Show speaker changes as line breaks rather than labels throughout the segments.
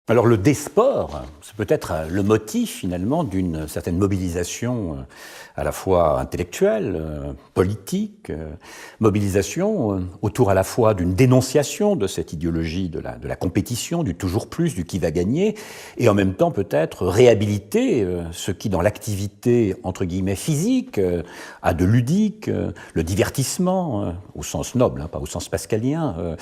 Alors le D-sport, c'est peut-être le motif finalement d'une certaine mobilisation à la fois intellectuelle, politique, mobilisation autour à la fois d'une dénonciation de cette idéologie de la compétition, du toujours plus, du qui va gagner, et en même temps peut-être réhabiliter ce qui dans l'activité entre guillemets physique a de ludique, le divertissement au sens noble, pas au sens pascalien.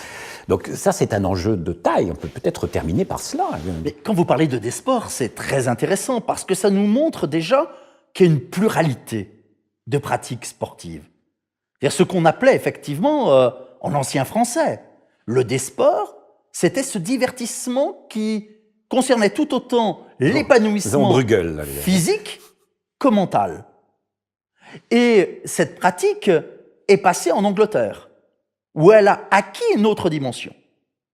Donc ça c'est un enjeu de taille, on peut peut-être terminer par cela.
Mais quand vous parlez de D-sport, c'est très intéressant parce que ça nous montre déjà qu'il y a une pluralité de pratiques sportives. C'est-à-dire ce qu'on appelait effectivement, en ancien français, le D-sport, c'était ce divertissement qui concernait tout autant l'épanouissement physique que mental. Et cette pratique est passée en Angleterre, où elle a acquis une autre dimension.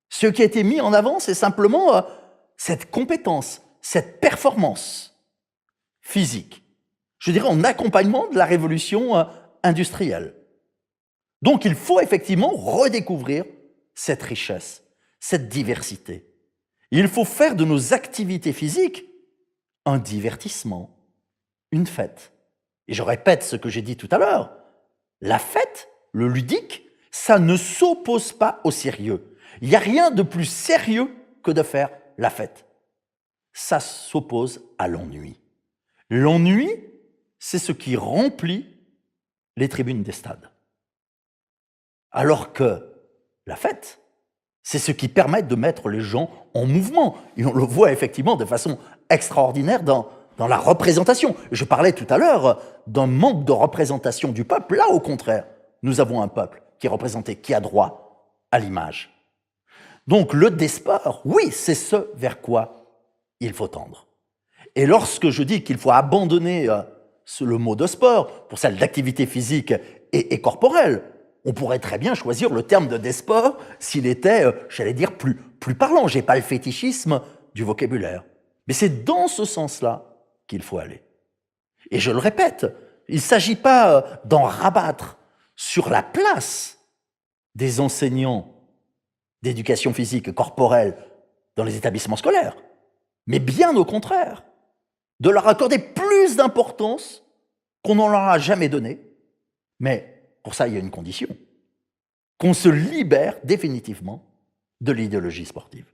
Ce qui a été mis en avant, c'est simplement cette compétence, cette performance physique, je dirais en accompagnement de la révolution industrielle. Donc il faut effectivement redécouvrir cette richesse, cette diversité. Il faut faire de nos activités physiques un divertissement, une fête. Et je répète ce que j'ai dit tout à l'heure, la fête, le ludique, ça ne s'oppose pas au sérieux. Il n'y a rien de plus sérieux que de faire la fête. Ça s'oppose à l'ennui. L'ennui, c'est ce qui remplit les tribunes des stades. Alors que la fête, c'est ce qui permet de mettre les gens en mouvement. Et on le voit effectivement de façon extraordinaire dans la représentation. Je parlais tout à l'heure d'un manque de représentation du peuple. Là, au contraire, nous avons un peuple qui est représenté, qui a droit à l'image. Donc le D-sport, oui, c'est ce vers quoi il faut tendre. Et lorsque je dis qu'il faut abandonner le mot de sport pour celle d'activité physique et corporelle, on pourrait très bien choisir le terme de D-sport s'il était, j'allais dire, plus parlant. Je n'ai pas le fétichisme du vocabulaire. Mais c'est dans ce sens-là qu'il faut aller. Et je le répète, il ne s'agit pas d'en rabattre sur la place des enseignants d'éducation physique et corporelle dans les établissements scolaires, mais bien au contraire, de leur accorder plus d'importance qu'on n'en leur a jamais donné. Mais pour ça, il y a une condition, qu'on se libère définitivement de l'idéologie sportive.